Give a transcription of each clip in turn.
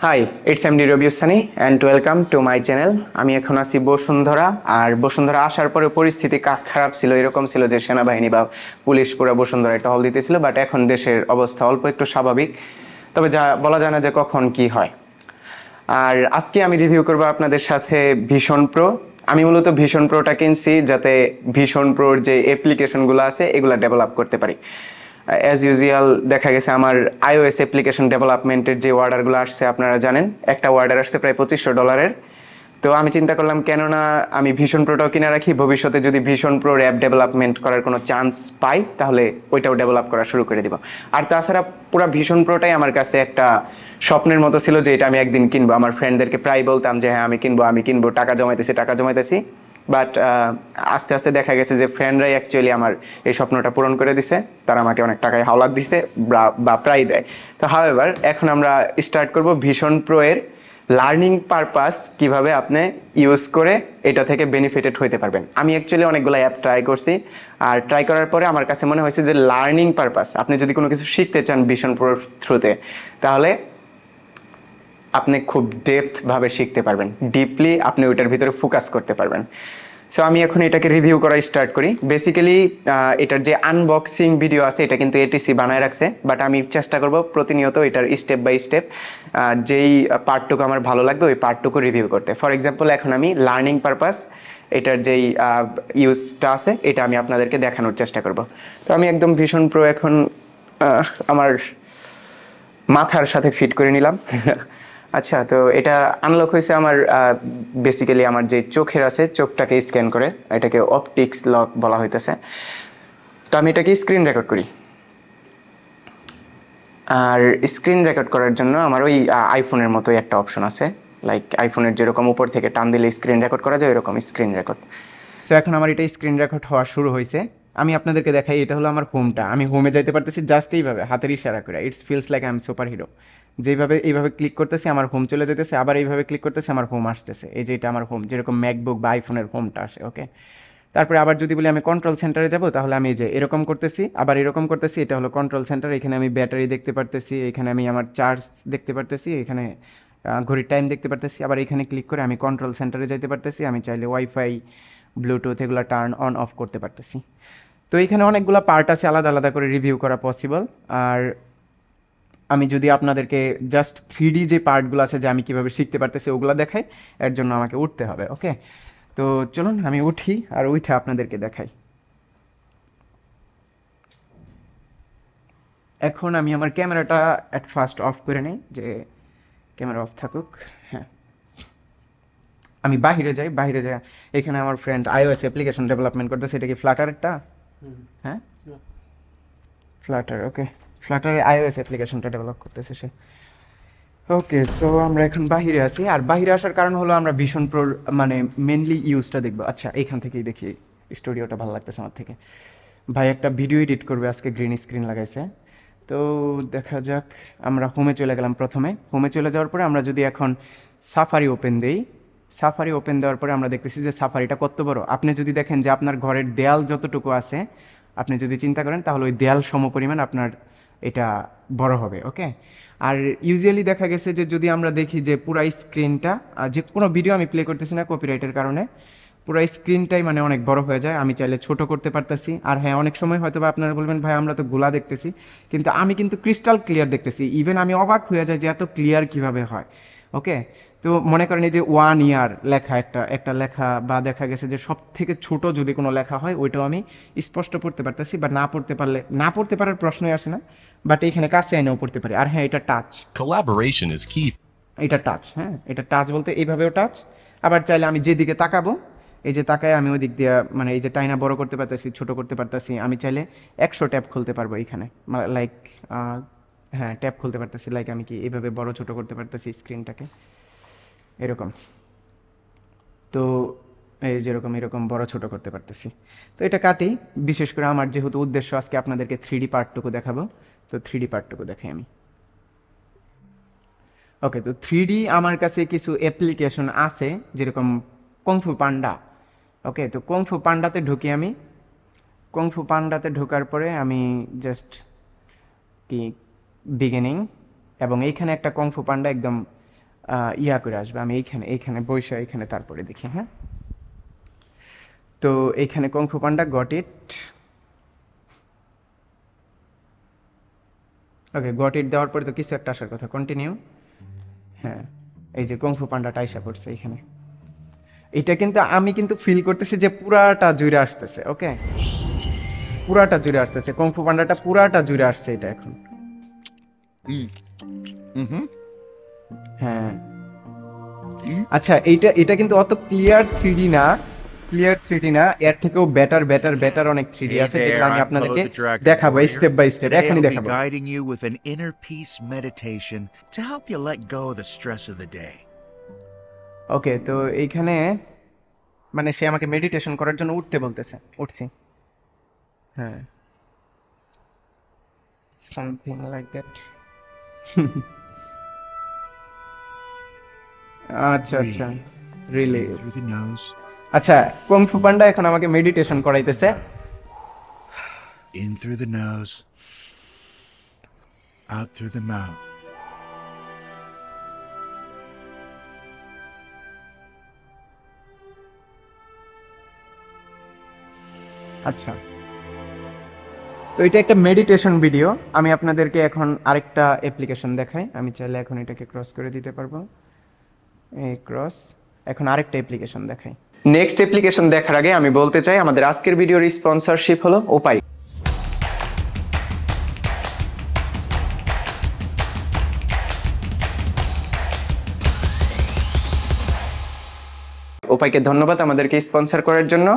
High, it's MD Rabius Sunny and welcome to my channel. আমি এখন আছি বসুন্ধরা। আর বসুন্ধরা আসার পরে পরিস্থিতি খারাপ ছিল, এরকম ছিল যে সেনাবাহিনী বা পুলিশ পুরো বসুন্ধরায় টহল দিতেছিল। বাট এখন দেশের অবস্থা অল্প একটু স্বাভাবিক, তবে যা বলা যায় না যে কখন কি হয়। আর আজকে আমি রিভিউ করব আপনাদের সাথে ভিশন প্রো। আমি মূলত ভিশন প্রোটা কিনছি যাতে ভিশন প্রোর যে অ্যাপ্লিকেশনগুলো আছে এগুলো ডেভেলপ করতে পারি। অ্যাজ ইউজুয়াল দেখা গেছে আমার iOS অ্যাপ্লিকেশন ডেভেলপমেন্টের যে অর্ডারগুলো আসছে আপনারা জানেন, একটা অর্ডার আসছে প্রায় $2500। তো আমি চিন্তা করলাম কেননা আমি ভিশন প্রোটাও কিনে রাখি, ভবিষ্যতে যদি ভিশন প্রোর অ্যাপ ডেভেলপমেন্ট করার কোনো চান্স পাই তাহলে ওইটাও ডেভেলপ করা শুরু করে দিব। আর তাছাড়া পুরো ভিশন প্রোটাই আমার কাছে একটা স্বপ্নের মতো ছিল যে এটা আমি একদিন কিনবো। আমার ফ্রেন্ডদেরকে প্রায় বলতাম যে হ্যাঁ আমি কিনবো, টাকা জমাইতেছি। বাট আস্তে আস্তে দেখা গেছে যে ফ্রেন্ডরাই অ্যাকচুয়ালি আমার এই স্বপ্নটা পূরণ করে দিছে। তারা আমাকে অনেক টাকায় হাওলাত দিছে বা প্রায় দেয়। তো হাওয়েভার এখন আমরা স্টার্ট করব ভিশন প্রো এর লার্নিং পারপাস কিভাবে আপনি ইউজ করে এটা থেকে বেনিফিটেড হইতে পারবেন। আমি অ্যাকচুয়ালি অনেকগুলো অ্যাপ ট্রাই করছি, আর ট্রাই করার পরে আমার কাছে মনে হয়েছে যে লার্নিং পারপাস, আপনি যদি কোনো কিছু শিখতে চান ভিশন প্রোর থ্রুতে, তাহলে আপনি খুব ডেপথভাবে শিখতে পারবেন, ডিপলি আপনি ওইটার ভিতরে ফোকাস করতে পারবেন। সো আমি এখন এটাকে রিভিউ করা স্টার্ট করি। বেসিক্যালি এটার যে আনবক্সিং ভিডিও আছে এটা কিন্তু এটিসি বানায় রাখছে, বাট আমি চেষ্টা করব প্রতিনিয়ত এটার স্টেপ বাই স্টেপ যেই পার্টটুকু আমার ভালো লাগবে ওই পার্টটুকু রিভিউ করতে। ফর এক্সাম্পল এখন আমি লার্নিং পারপাস এটার যেই ইউজটা আছে এটা আমি আপনাদেরকে দেখানোর চেষ্টা করব। তো আমি একদম ভিশন প্রো এখন আমার মাথার সাথে ফিট করে নিলাম। আচ্ছা, তো এটা আনলক হয়েছে আমার বেসিক্যালি আমার যে চোখের আছে চোখটাকে স্ক্যান করে, এটাকে অপটিক্স লক বলা হইতেছে। তো আমি এটাকে স্ক্রিন রেকর্ড করি। আর স্ক্রিন রেকর্ড করার জন্য আমার ওই আইফোনের মতোই একটা অপশন আছে, লাইক আইফোনের যেরকম উপর থেকে টান দিলে স্ক্রিন রেকর্ড করা যায় ওইরকম স্ক্রিন রেকর্ড। সো এখন আমার এটা স্ক্রিন রেকর্ড হওয়া শুরু হয়েছে। আমি আপনাদেরকে দেখাই, এটা হলো আমার হোমটা। আমি হোমে যাইতে পারতেছি জাস্ট এইভাবে হাতের ইশারা করে। It's feels like I am super hero. যেভাবে এইভাবে ক্লিক করতেছি আমার হোম চলে যেতেছে, আবার এইভাবে ক্লিক করতেছি আমার হোম আসতেছে। এই যে এটা আমার হোম, যেরকম ম্যাকবুক বা আইফোনের হোমটা আসে। ওকে, তারপরে আবার যদি বলি আমি কন্ট্রোল সেন্টারে যাব, তাহলে আমি এই যে এরকম করতেছি, আবার এরকম করতেছি। এটা হলো কন্ট্রোল সেন্টার। এখানে আমি ব্যাটারি দেখতে পারতেছি, এখানে আমি আমার চার্জ দেখতে পারতেছি, এখানে ঘড়ির টাইম দেখতে পারতেছি। আবার এখানে ক্লিক করে আমি কন্ট্রোল সেন্টারে যেতে পারতেছি। আমি চাইলে ওয়াইফাই, ব্লুটুথ এগুলো টার্ন অন অফ করতে পারতেছি। তো এখানে অনেকগুলো পার্ট আছে, আলাদা আলাদা করে রিভিউ করা পসিবল। আর আমি যদি আপনাদেরকে জাস্ট 3D যে পার্টগুলো আছে যে আমি কীভাবে শিখতে পারতেছি ওগুলো দেখাই, এর জন্য আমাকে উঠতে হবে। ওকে, তো চলুন আমি উঠি আর উঠে আপনাদেরকে দেখাই। এখন আমি আমার ক্যামেরাটা অ্যাট ফার্স্ট অফ করে নিই, যে ক্যামেরা অফ থাকুক। হ্যাঁ, আমি বাহিরে যাই। এখানে আমার ফ্রেন্ড iOS অ্যাপ্লিকেশন ডেভেলপমেন্ট করতেছে। এটা কি ফ্লাটারটা? হ্যাঁ, ফ্লাটার। ওকে, ফ্লাটারের iOS অ্যাপ্লিকেশনটা ডেভেলপ করতেছে সে। ওকে, সো আমরা এখন বাহিরে আছি। আর বাহিরে আসার কারণ হলো আমরা ভিশন প্রোর মানে মেনলি ইউজটা দেখবো। আচ্ছা, এইখান থেকেই দেখি, স্টুডিওটা ভালো লাগতেছে আমার থেকে। ভাই একটা ভিডিও এডিট করবে আজকে, গ্রিন স্ক্রিন লাগাইছে। তো দেখা যাক, আমরা হোমে চলে গেলাম। প্রথমে হোমে চলে যাওয়ার পরে আমরা যদি এখন সাফারি ওপেন দেই, সাফারি ওপেন দেওয়ার পরে আমরা দেখতেছি যে সাফারিটা কত বড়। আপনি যদি দেখেন যে আপনার ঘরের দেয়াল যতটুকু আছে, আপনি যদি চিন্তা করেন তাহলে ওই দেয়াল সমপরিমাণ আপনার এটা বড় হবে। ওকে, আর ইউজুয়ালি দেখা গেছে যে যদি আমরা দেখি যে পুরাই স্ক্রিনটা, যে কোনো ভিডিও আমি প্লে করতেছি না কপিরাইটের কারণে, পুরো স্ক্রিনটাই মানে অনেক বড় হয়ে যায়। আমি চাইলে ছোট করতে পারতেছি। আর হ্যাঁ, অনেক সময় হয়তো বা আপনারা বলবেন ভাই আমরা তো গোলা দেখতেছি, কিন্তু আমি কিন্তু ক্রিস্টাল ক্লিয়ার দেখতেছি। ইভেন আমি অবাক হয়ে যাই যে এত ক্লিয়ার কিভাবে হয়। ওকে, তো মনে করেন এই যে 1 ইয়ার লেখা, একটা লেখা, বা দেখা গেছে যে সব থেকে ছোট যদি কোনো লেখা হয় ওইটাও আমি স্পষ্ট পড়তে পারতেছি। বা না পড়তে পারার প্রশ্নই আসে না, বাট এইখানে কাছে এনেও পড়তে পারি। আর হ্যাঁ, এটা টাচ, Collaboration is key. এটা টাচ। হ্যাঁ, এটা টাচ বলতে এইভাবেও টাচ। আবার চাইলে আমি যেদিকে তাকাবো, এই যে তাকায় আমি ওই দিক দিয়ে মানে এই যে টাইনা বড় করতে পারতেছি, ছোট করতে পারতেছি। আমি চাইলে 100 ট্যাব খুলতে পারবো এইখানে, লাইক হ্যাঁ ট্যাব খুলতে পারতেছি। লাইক আমি কি এইভাবে বড় ছোট করতে পারতেছি স্ক্রিনটাকে, এরকম। তো এই যেরকম এরকম বড় ছোট করতে পারতেছি। তো এটা কাটি। বিশেষ করে আমার যেহেতু উদ্দেশ্য আজকে আপনাদেরকে 3D পার্টটুকু দেখাবো, তো 3D পার্টটুকু দেখাই আমি। ওকে, তো 3D আমার কাছে কিছু অ্যাপ্লিকেশন আছে, যেরকম কংফু পান্ডা। ওকে, তো কংফু পান্ডাতে ঢুকি আমি। কংফু পান্ডাতে ঢোকার পরে আমি জাস্ট কি বিগিনিং, এবং এইখানে একটা কংফু পান্ডা একদম ইয়া করে আসবে। আমি এইখানে বৈশা এইখানে তারপরে দেখি। হ্যাঁ, তো এইখানে kung fu panda got it. Okay, got it দেওয়ার পরে তো কিছু একটা আসার কথা, কন্টিনিউ। হ্যাঁ, এই যে কংফু পান্ডাটা আইসা পড়ছে এখানে। এটা কিন্তু আমি কিন্তু ফিল করতেছি যে পুরাটা জুড়ে আসতেছে। ওকে, পুরাটা জুড়ে আসতেছে, কংফু পান্ডাটা পুরাটা জুড়ে আসছে এটা এখন। হ্যাঁ, আচ্ছা, এটা কিন্তু অত ক্লিয়ার থ্রিডি না, এর থেকেও বেটার অনেক থ্রিডি Hey আছে, there, যেগুলো আমি I'm আপনাদেরকে Polo the Dragon দেখাবো Warrior. Step by step, Today এখনই I'll be দেখাবো। guiding you with an inner peace meditation to help you let go of the stress of the day. ওকে, তো এইখানে মানে সে আমাকে মেডিটেশন করার জন্য উঠতে বলতেছে, উঠছি। হ্যাঁ, সামথিং লাইক দ্যাট। আচ্ছা আচ্ছা, really. In through the nose, আচ্ছা, কংফু পান্ডা এখন আমাকে meditation করাইতেছে। in through the nose, out through the mouth. আচ্ছা, তো এটা একটা মেডিটেশন ভিডিও। আমি আপনাদেরকে এখন আরেকটা অ্যাপ্লিকেশন দেখাই। আমি চাইলে এখন এটাকে ক্রস করে দিতে পারবো, এই ক্রস। এখন আরেকটা অ্যাপ্লিকেশন দেখাই। নেক্সট অ্যাপ্লিকেশন দেখার আগে আমি বলতে চাই আমাদের আজকের ভিডিওর স্পন্সরশিপ হলো ওপাই। ওপাইকে ধন্যবাদ আমাদেরকে স্পন্সর করার জন্য।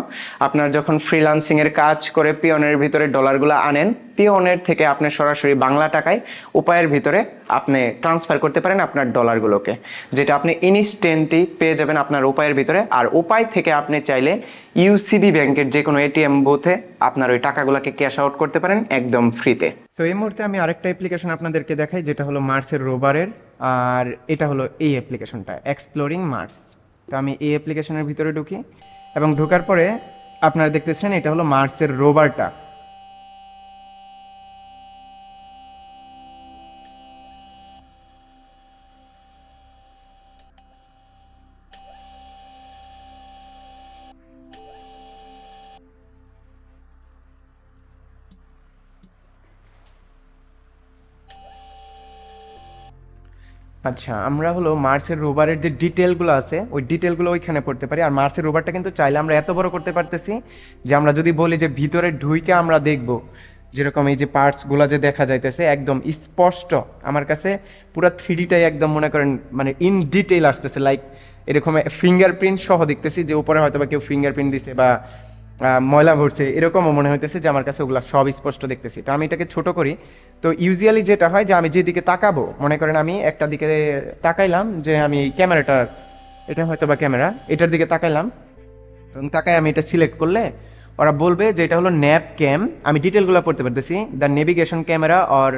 আপনার যখন ফ্রিল্যান্সিং এর কাজ করে পিওনের ভিতরে ডলারগুলো আনেন, পিওনের থেকে আপনি সরাসরি বাংলা টাকায় উপায়ের ভিতরে আপনি ট্রান্সফার করতে পারেন আপনার ডলারগুলোকে, যেটা আপনি ইনস্ট্যান্টলি পেয়ে যাবেন আপনার উপায়ের ভিতরে। আর উপায় থেকে আপনি চাইলে ইউসিবি ব্যাংকের যে কোনো এটিএম বুথে আপনার ওই টাকাগুলোকে ক্যাশ আউট করতে পারেন একদম ফ্রিতে। সো এই মুহূর্তে আমি আরেকটা অ্যাপ্লিকেশন আপনাদেরকে দেখাই, যেটা হলো মার্সের রোবারের। আর এটা হলো এই অ্যাপ্লিকেশনটা, এক্সপ্লোরিং মার্স। তো আমি এই অ্যাপ্লিকেশনের ভিতরে ঢুকি এবং ঢোকার পরে আপনারা দেখতেছেন এটা হলো মার্সের রোভারটা। আচ্ছা, আমরা হলো মার্সের রোভারের যে ডিটেলগুলো আছে ওই ডিটেলগুলো ওইখানে পড়তে পারি। আর মার্সের রোভারটা কিন্তু চাইলে আমরা এত বড় করতে পারতেছি যে আমরা যদি বলি যে ভিতরে ঢুইকে আমরা দেখব, যেরকম এই যে পার্টসগুলো যে দেখা যাইতেছে একদম স্পষ্ট আমার কাছে, পুরো থ্রিডিটাই একদম মনে করেন মানে ইন ডিটেইল আসতেছে, লাইক এরকম ফিঙ্গারপ্রিন্ট সহ দেখতেছি, যে উপরে হয়তো বা কেউ ফিঙ্গারপ্রিন্ট দিছে বা ময়লা ভরছে, এরকমও মনে হইতেছে যে আমার কাছে ওগুলো সব স্পষ্ট দেখতেছি। তো আমি এটাকে ছোট করি। তো ইউজুয়ালি যেটা হয় যে আমি যেদিকে তাকাবো, মনে করেন আমি একটা দিকে তাকাইলাম, যে আমি ক্যামেরাটা, এটা হয়তো বা ক্যামেরা, এটার দিকে তাকাইলাম এবং তাকাই আমি এটা সিলেক্ট করলে ওরা বলবে যে এটা হলো ন্যাপ ক্যাম। আমি ডিটেলগুলো পড়তে পারতেছি, the navigation camera or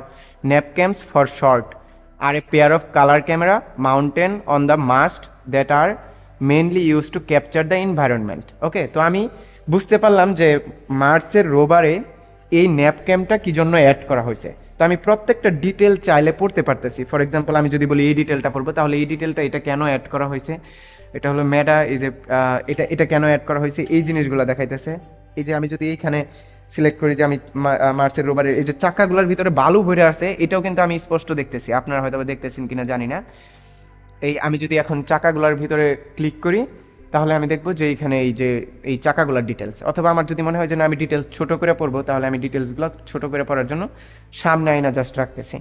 nav cams for short are a pair of colour camera mounted on the mast that are mainly use to capture the environment. Okay, তো আমি বুঝতে পারলাম যে মার্সের রোভারে এই ন্যাপ ক্যামটা কী জন্য অ্যাড করা হয়েছে। তো আমি প্রত্যেকটা ডিটেল চাইলে পড়তে পারতেছি। ফর এক্সাম্পল আমি যদি বলি এই ডিটেলটা পড়বো, তাহলে এই ডিটেলটা এটা কেন অ্যাড করা হয়েছে, এটা হলো মেডা, এই যে এটা কেন অ্যাড করা হয়েছে, এই জিনিসগুলো দেখাইতেছে। এই যে আমি যদি এইখানে সিলেক্ট করি যে আমি মার্সের রোভারের এই যে চাকাগুলোর ভিতরে বালু ভরে আছে, এটাও কিন্তু আমি স্পষ্ট দেখতেছি, আপনারা হয়তো দেখতেছেন কিনা জানি না। এই আমি যদি এখন চাকাগুলোর ভিতরে ক্লিক করি তাহলে আমি দেখবো যে এইখানে এই যে এই চাকাগুলোর ডিটেলস, অথবা আমার যদি মনে হয় যে না আমি ডিটেলস ছোটো করে পড়বো, তাহলে আমি ডিটেলসগুলো ছোটো করে পড়ার জন্য সামনে আইনা জাস্ট রাখতেছি।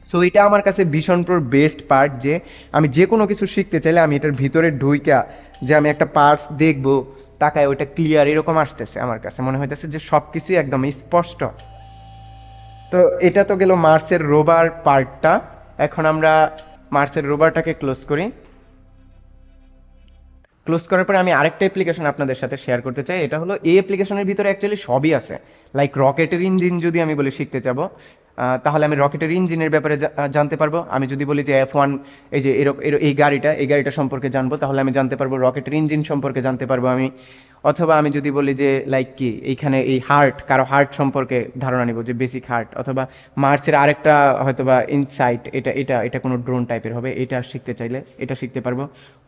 সো এটা আমার কাছে ভীষণ বেস্ট পার্ট, যে আমি যে কোনো কিছু শিখতে চাইলে আমি এটার ভিতরে ঢুইকা যে আমি একটা পার্টস দেখবো, তাকায় ওইটা ক্লিয়ার এরকম আসতেছে, আমার কাছে মনে হইতেছে যে সব কিছুই একদম স্পষ্ট। তো এটা তো গেল মার্সের রোভার পার্টটা। এখন আমরা মার্সের রোভারটাকে ক্লোজ করি। ক্লোজ করার পরে আমি আরেকটা অ্যাপ্লিকেশন আপনাদের সাথে শেয়ার করতে চাই। এটা হলো এই অ্যাপ্লিকেশনের ভিতরে অ্যাকচুয়ালি সবই আছে, লাইক রকেটের ইঞ্জিন যদি আমি বলে শিখতে চাবো, তাহলে আমি রকেটের ইঞ্জিনের ব্যাপারে জানতে পারবো। আমি যদি বলি যে F1 এই যে এই গাড়িটা সম্পর্কে জানবো, তাহলে আমি জানতে পারবো রকেটের ইঞ্জিন সম্পর্কে জানতে পারবো আমি। অথবা আমি যদি বলি যে লাইক কি এইখানে এই কারো হার্ট সম্পর্কে ধারণা নিব, যে বেসিক হার্ট, অথবা মার্সের আরেকটা হয়তোবা ইনসাইট, এটা কোনো ড্রোন টাইপের হবে, এটা শিখতে চাইলে এটা শিখতে পারবো।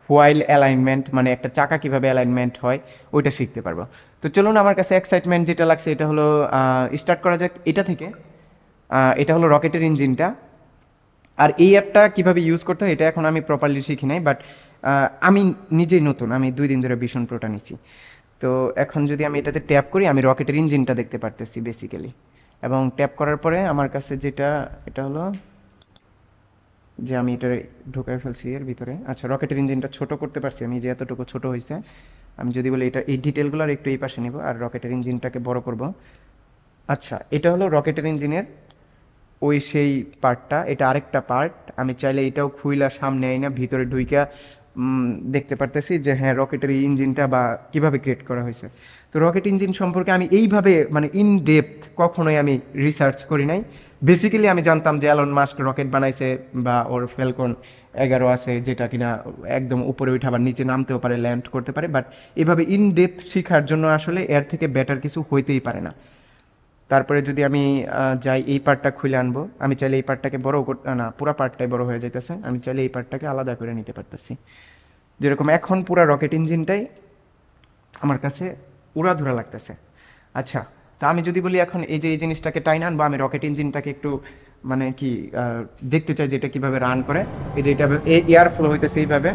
হুইল অ্যালাইনমেন্ট মানে একটা চাকা কিভাবে অ্যালাইনমেন্ট হয় ওইটা শিখতে পারবো। তো চলুন, আমার কাছে এক্সাইটমেন্ট যেটা লাগছে এটা হলো স্টার্ট করা যাক এটা থেকে। এটা হলো রকেটের ইঞ্জিনটা। আর এই অ্যাপটা কীভাবে ইউজ করতে হয় এটা এখন আমি প্রপারলি শিখি নাই, বাট আমি নিজেই নতুন, আমি 2 দিন ধরে ভিশন প্রোটা নিছি। তো এখন যদি আমি এটাতে ট্যাপ করি, আমি রকেটের ইঞ্জিনটা দেখতে পারতেছি বেসিক্যালি। এবং ট্যাপ করার পরে আমার কাছে যেটা এটা হলো যে আমি এটা ঢুকাই ফেলছি এর ভিতরে। আচ্ছা, রকেটের ইঞ্জিনটা ছোট করতে পারছি আমি, যে এতটুকু ছোট হয়েছে। আমি যদি বলি এটা এই ডিটেলগুলো আর একটু এই পাশে নিব আর রকেটের ইঞ্জিনটাকে বড় করব। আচ্ছা, এটা হলো রকেটের ইঞ্জিনের ওই সেই পার্টটা, এটা আরেকটা পার্ট। আমি চাইলে এটাও খুইলা সামনে আইনা ভিতরে ঢুইকা দেখতে পারতেছি যে হ্যাঁ রকেটের এই ইঞ্জিনটা বা কীভাবে ক্রিয়েট করা হয়েছে। তো রকেট ইঞ্জিন সম্পর্কে আমি এইভাবে মানে ইন ডেপথ কখনোই আমি রিসার্চ করি নাই। বেসিক্যালি আমি জানতাম যে অ্যালন মাস্ক রকেট বানাইছে বা ওর ফ্যালকন 11 আছে, যেটা কিনা একদম উপরে উঠে আবার নিচে নামতেও পারে, ল্যান্ড করতে পারে। বাট এভাবে ইন ডেপথ শেখার জন্য আসলে এর থেকে বেটার কিছু হইতেই পারে না। তারপরে যদি আমি যাই এই পার্টটা খুলে আনবো, আমি চাইলে এই পার্টটাকে বড় না, পুরো পার্টটাই বড় হয়ে যাইতেছে। আমি চাইলে এই পার্টটাকে আলাদা করে নিতে পারতেছি। যেরকম এখন পুরো রকেট ইঞ্জিনটাই আমার কাছে উড়াধুরা লাগতেছে। আচ্ছা, তা আমি যদি বলি এখন এই যে এই জিনিসটাকে টাইন আনবো, আমি রকেট ইঞ্জিনটাকে একটু মানে কি দেখতে চাই যে এটা কীভাবে রান করে। এই যে এটা এয়ার ফ্লো হইতেছে এইভাবে।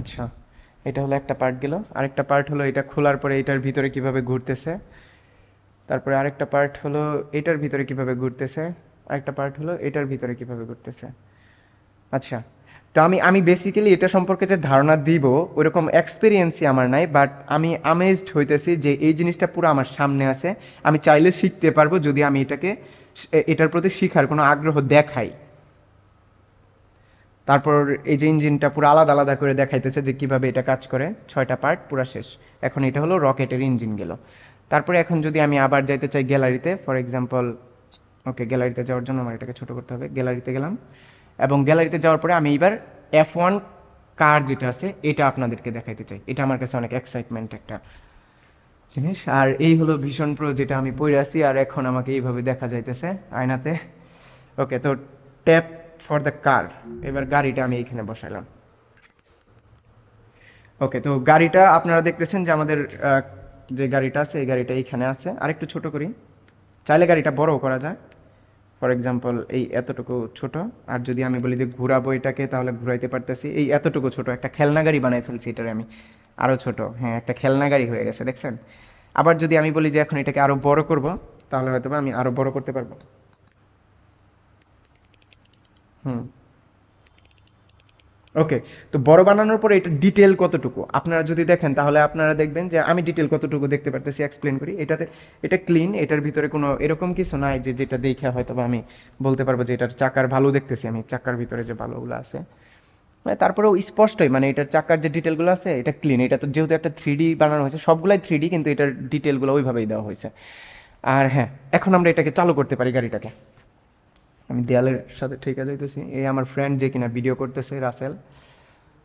আচ্ছা, এটা হলো একটা পার্ট গেল। আরেকটা পার্ট হলো এটা খোলার পরে এটার ভিতরে কিভাবে ঘুরতেছে। তারপরে আরেকটা পার্ট হলো এটার ভিতরে কিভাবে ঘুরতেছে। আরেকটা পার্ট হলো এটার ভিতরে কিভাবে ঘুরতেছে। আচ্ছা, তো আমি বেসিক্যালি এটা সম্পর্কে যে ধারণা দিব ওরকম এক্সপিরিয়েন্সই আমার নাই, বাট আমি আমেজড হইতেছি যে এই জিনিসটা পুরো আমার সামনে আছে। আমি চাইলে শিখতে পারবো যদি আমি এটার প্রতি শিখার কোনো আগ্রহ দেখাই। তারপর এই যে ইঞ্জিনটা পুরো আলাদা আলাদা করে দেখাইতেছে যে কীভাবে এটা কাজ করে। 6টা পার্ট পুরো শেষ। এখন এটা হলো রকেটের ইঞ্জিন গেল। তারপরে এখন যদি আমি আবার যাইতে চাই গ্যালারিতে, ফর এক্সাম্পল, ওকে, গ্যালারিতে যাওয়ার জন্য আমার এটাকে ছোটো করতে হবে। গ্যালারিতে গেলাম, এবং গ্যালারিতে যাওয়ার পরে আমি এবার F1 কার যেটা আছে এটা আপনাদেরকে দেখাইতে চাই। এটা আমার কাছে অনেক এক্সাইটমেন্ট একটা জিনিস। আর এই হলো ভিশন প্রো যেটা আমি পরে আছি, আর এখন আমাকে এইভাবে দেখা যাইতেছে আয়নাতে। ওকে, তো ট্যাপ ফর দ্য কার। এবার গাড়িটা আমি এইখানে বসাইলাম। ওকে, তো গাড়িটা আপনারা দেখতেছেন যে আমাদের যে গাড়িটা আছে এই গাড়িটা এইখানে আছে। আরেকটু ছোট করি, চাইলে গাড়িটা বড়ও করা যায়। ফর এক্সাম্পল এই এতটুকু ছোট। আর যদি আমি বলি যে ঘুরাবো এটাকে, তাহলে ঘুরাইতে পারতেছি। এই এতটুকু ছোট একটা খেলনা গাড়ি বানাই ফেলছি এটারে আমি। আরও ছোট, হ্যাঁ, একটা খেলনা গাড়ি হয়ে গেছে, দেখছেন। আবার যদি আমি বলি যে এখন এটাকে আরও বড় করব, তাহলে হয়তো আমি আরও বড় করতে পারবো। ওকে, তো বড় বানানোর পরে এটা ডিটেল কতটুকু আপনারা যদি দেখেন, তাহলে আপনারা দেখবেন যে আমি ডিটেল কতটুকু দেখতে পারতেছি। এক্সপ্লেন করি। এটা ক্লিন, এটার ভিতরে কোনো এরকম কিছু নাই যে যেটা দেখে হয়তো আমি বলতে পারবো যে এটার চাকার ভালো দেখতেছি আমি, চাকার ভিতরে যে ভালোগুলো আছে। তারপরেও স্পষ্টই মানে এটার চাকার যে ডিটেলগুলো আছে এটা ক্লিন। এটা তো যেহেতু একটা 3D বানানো হয়েছে, সবগুলাই 3D, কিন্তু এটার ডিটেলগুলো ওইভাবেই দেওয়া হয়েছে। আর হ্যাঁ, এখন আমরা এটাকে চালু করতে পারি গাড়িটাকে। আমি দেয়ালের সাথে ঠিক যাইতেছি। এই আমার ফ্রেন্ড যে কিনা ভিডিও করতেছে, রাসেল,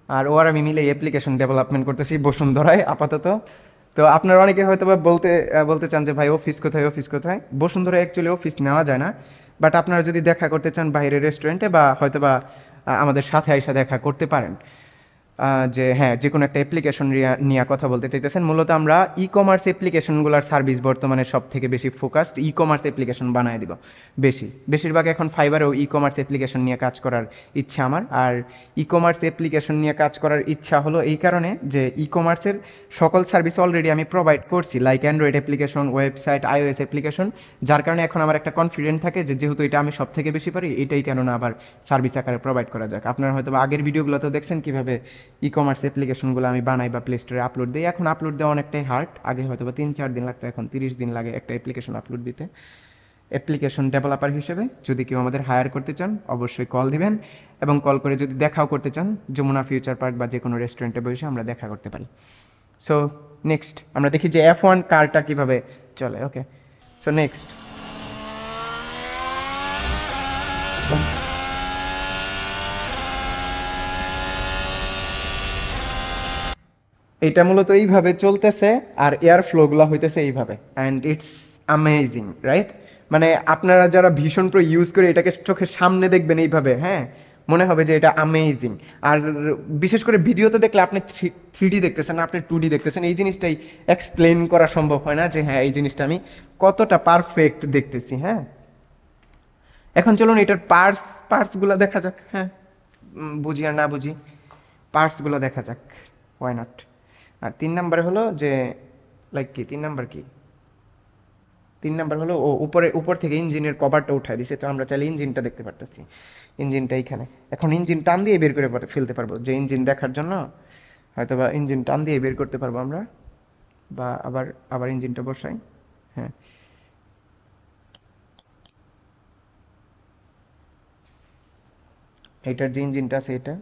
আর ও আর আমি মিলে অ্যাপ্লিকেশন ডেভেলপমেন্ট করতেছি বসুন্ধরায় আপাতত। তো আপনারা অনেকে হয়তো বা বলতে চান যে ভাই অফিস কোথায়। বসুন্ধরা অ্যাকচুয়ালি অফিস নেওয়া যায় না, বাট আপনারা যদি দেখা করতে চান বাইরের রেস্টুরেন্টে বা হয়তো বা আমাদের সাথে আইসা দেখা করতে পারেন। যে হ্যাঁ, যে কোনো একটা অ্যাপ্লিকেশন নিয়ে কথা বলতে চাইতেছেন। মূলত আমরা ই-কমার্স অ্যাপ্লিকেশনগুলোর সার্ভিস বর্তমানে সব থেকে বেশি ফোকাসড ই-কমার্স অ্যাপ্লিকেশন বানায় দিব বেশিরভাগ এখন ফাইবারেও ই-কমার্স অ্যাপ্লিকেশন নিয়ে কাজ করার ইচ্ছা আমার। আর ই-কমার্স অ্যাপ্লিকেশন নিয়ে কাজ করার ইচ্ছা হলো এই কারণে যে ই-কমার্সের সকল সার্ভিস অলরেডি আমি প্রোভাইড করছি, like Android application, website, iOS application. যার কারণে এখন আমার একটা কনফিডেন্ট থাকে যে যেহেতু এটা আমি সব থেকে বেশি পারি, এটাই কেননা আবার সার্ভিস আকারে প্রোভাইড করা যাক। আপনারা হয়তো আগের ভিডিওগুলোতে দেখছেন কীভাবে ই-কমার্স অ্যাপ্লিকেশনগুলো আমি বানাই বা প্লে স্টোরে আপলোড দিই। এখন আপলোড দেওয়া অনেকটাই হার্ড। আগে হয়তো বা 3-4 দিন লাগতো, এখন 30 দিন লাগে একটা অ্যাপ্লিকেশন আপলোড দিতে। অ্যাপ্লিকেশন ডেভেলপার হিসেবে যদি কেউ আমাদের হায়ার করতে চান অবশ্যই কল দিবেন, এবং কল করে যদি দেখাও করতে চান, যমুনা ফিউচার পার্ক বা যে কোনো রেস্টুরেন্টে বসে আমরা দেখা করতে পারি। সো নেক্সট আমরা দেখি যে F1 কারটা কিভাবে চলে। ওকে, সো নেক্সট এটা মূলত এইভাবে চলতেছে আর এয়ার ফ্লোগুলো হইতেছে এইভাবে, অ্যান্ড ইটস অ্যামেজিং রাইট। মানে আপনারা যারা ভীষণ প্রো ইউজ করে এটাকে চোখের সামনে দেখবেন এইভাবে, হ্যাঁ মনে হবে যে এটা অ্যামেজিং। আর বিশেষ করে ভিডিওতে দেখলে আপনি 3D দেখতেছেন না, আপনি 2D দেখতেছেন, এই জিনিসটাই এক্সপ্লেন করা সম্ভব হয় না যে হ্যাঁ এই জিনিসটা আমি কতটা পারফেক্ট দেখতেছি। হ্যাঁ, এখন চলুন এটার পার্টসগুলো দেখা যাক। হ্যাঁ, বুঝি আর না বুঝি পার্টসগুলো দেখা যাক, ওয়াই নট। আর 3 নাম্বার হলো যে লাইক কি 3 নাম্বার কি 3 নাম্বার হলো ও উপর থেকে ইঞ্জিনের কভারটা উঠায় দিছে, তো আমরা চাইলে ইঞ্জিনটা দেখতে পারতেছি। ইঞ্জিনটা এইখানে, এখন ইঞ্জিন টান দিয়ে বের করে ফেলতে পারবো, যে ইঞ্জিন দেখার জন্য হয়তো বা ইঞ্জিন টান দিয়ে বের করতে পারবো আমরা, বা আবার ইঞ্জিনটা বসাই। হ্যাঁ, এইটার যে ইঞ্জিনটা আছে এটা,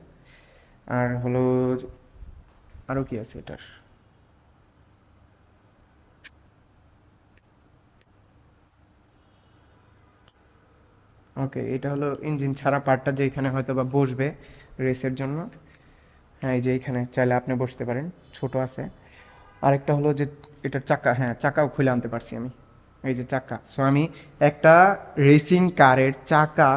আর হলো আরও কি আছে এটার, ওকে এটা হলো ইঞ্জিন ছাড়া পার্টটা, যে এখানে হয়তো বা বসবে রেসের জন্য। হ্যাঁ, এই যে এইখানে চাইলে আপনি বসতে পারেন, ছোট আছে। আরেকটা হলো যে এটার চাকা, হ্যাঁ চাকাও খুলে আনতে পারছি আমি, এই যে চাকা। সো আমি একটা রেসিং কারের চাকা,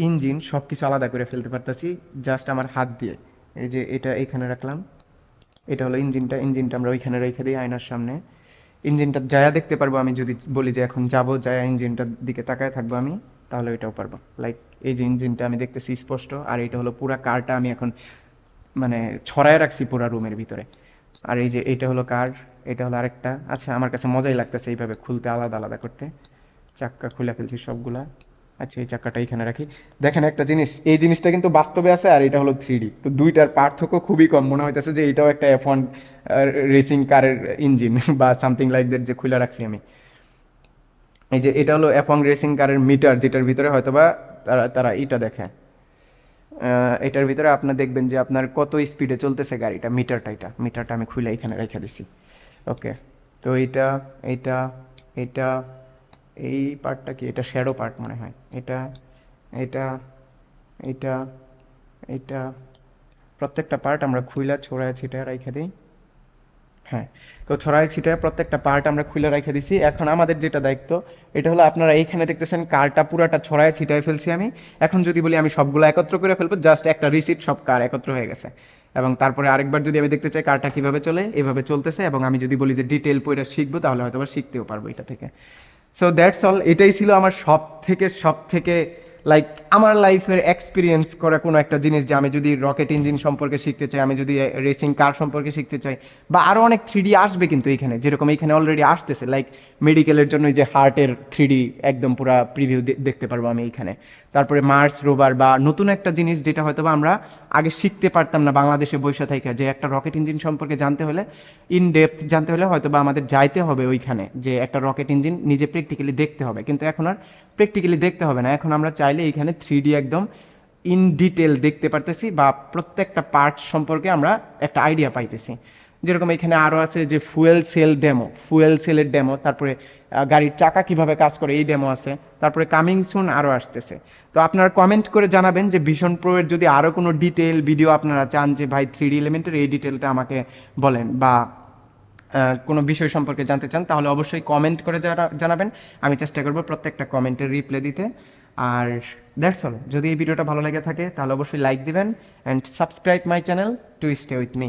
ইঞ্জিন সব কিছু আলাদা করে ফেলতে পারতেছি জাস্ট আমার হাত দিয়ে। এই যে এটা এইখানে রাখলাম, এটা হলো ইঞ্জিনটা আমরা ওইখানে রেখে দিই আয়নার সামনে। ইঞ্জিনটা যায়া দেখতে পারবো আমি, যদি বলি যে এখন যাবো, যায়া ইঞ্জিনটার দিকে তাকায় থাকবো আমি, তাহলে ওইটাও পারবো। লাইক এই যে ইঞ্জিনটা আমি দেখতেছি স্পষ্ট, আর এটা হলো পুরা কারটা আমি এখন মানে ছড়ায় রাখছি পুরা রুমের ভিতরে। আর এই যে এটা হলো কার, এটা হলো আরেকটা। আচ্ছা, আমার কাছে মজাই লাগতেছে এইভাবে খুলতে, আলাদা আলাদা করতে। চাক্কা খুলে ফেলছি সবগুলা। আচ্ছা, এই চাক্কাটা এখানে রাখি। দেখেন একটা জিনিস, এই জিনিসটা কিন্তু বাস্তবে আছে আর এটা হলো 3D, তো দুইটার পার্থক্য খুবই কম। মনে হইতেছে যে এটাও একটা F1 রেসিং কারের ইঞ্জিন বা সামথিং লাইক দ্যাট, যে খুলে রাখছি আমি। এই যে এটা হলো F1 রেসিং কারের মিটার, যেটার ভিতরে হয়তোবা তারা এটা দেখে। এটার ভিতরে আপনার দেখবেন যে আপনার কত স্পিডে চলতেছে গাড়িটা, মিটারটা আমি খুলে এখানে রেখে দিছি। ওকে, তো এটা এই পার্টটা কি, এটা শ্যাডো পার্ট মনে হয়। এটা এটা এটা এটা প্রত্যেকটা পার্ট আমরা খুইলা ছড়ায় ছিটায় রেখে দিই। হ্যাঁ, তো ছড়াই ছিটায় প্রত্যেকটা পার্ট আমরা খুলে রেখে দিছি। এখন আমাদের যেটা দায়িত্ব, এটা হলো আপনারা এইখানে দেখতেছেন কারটা পুরাটা ছড়ায় ছিটায় ফেলছি আমি। এখন যদি বলি আমি সবগুলো একত্র করে ফেলবো, জাস্ট একটা রিসিট, সব কার একত্র হয়ে গেছে। এবং তারপরে আরেকবার যদি আমি দেখতে চাই কারটা কীভাবে চলে, এভাবে চলতেছে, এবং আমি যদি বলি যে ডিটেল পড়ে শিখবো, তাহলে হয়তো বা শিখতেও পারবো এটা থেকে। সো দ্যাটস অল, এটাই ছিল আমার সব থেকে লাইক আমার লাইফের এক্সপিরিয়েন্স করা কোনো একটা জিনিস, যে আমি যদি রকেট ইঞ্জিন সম্পর্কে শিখতে চাই, আমি যদি রেসিং কার সম্পর্কে শিখতে চাই, বা আরও অনেক 3D আসবে কিন্তু এইখানে, যেরকম এইখানে অলরেডি আসতেছে। লাইক মেডিকেলের জন্য যে হার্টের 3D একদম পুরো প্রিভিউ দেখতে পারবো আমি এইখানে। তারপরে মার্স রোভার, বা নতুন একটা জিনিস যেটা হয়তো বা আমরা আগে শিখতে পারতাম না বাংলাদেশে বসে থেকে, যে একটা রকেট ইঞ্জিন সম্পর্কে জানতে হলে, ইন ডেপথ জানতে হলে হয়তো বা আমাদের যাইতে হবে ওইখানে, যে একটা রকেট ইঞ্জিন নিজে প্র্যাকটিক্যালি দেখতে হবে। কিন্তু এখন আর প্র্যাকটিক্যালি দেখতে হবে না, এখন আমরা চাইলে এইখানে 3D একদম ইন ডিটেল দেখতে পারতেছি, বা প্রত্যেকটা পার্ট সম্পর্কে আমরা একটা আইডিয়া পাইতেছি। যেরকম এখানে আরও আছে যে ফুয়েল সেলের ডেমো, তারপরে গাড়ির চাকা কিভাবে কাজ করে এই ডেমো আছে, তারপরে কামিং সুন আরও আসতেছে। তো আপনারা কমেন্ট করে জানাবেন যে ভিশন প্রো এর যদি আরও কোনো ডিটেল ভিডিও আপনারা চান, যে ভাই 3D এলিমেন্টের এই ডিটেলটা আমাকে বলেন, বা কোনো বিষয় সম্পর্কে জানতে চান, তাহলে অবশ্যই কমেন্ট করে জানাবেন। আমি চেষ্টা করব প্রত্যেকটা কমেন্টের রিপ্লাই দিতে। আর দ্যাটস অল, যদি এই ভিডিওটা ভালো লেগে থাকে তাহলে অবশ্যই লাইক দিবেন, and subscribe my channel to stay with me.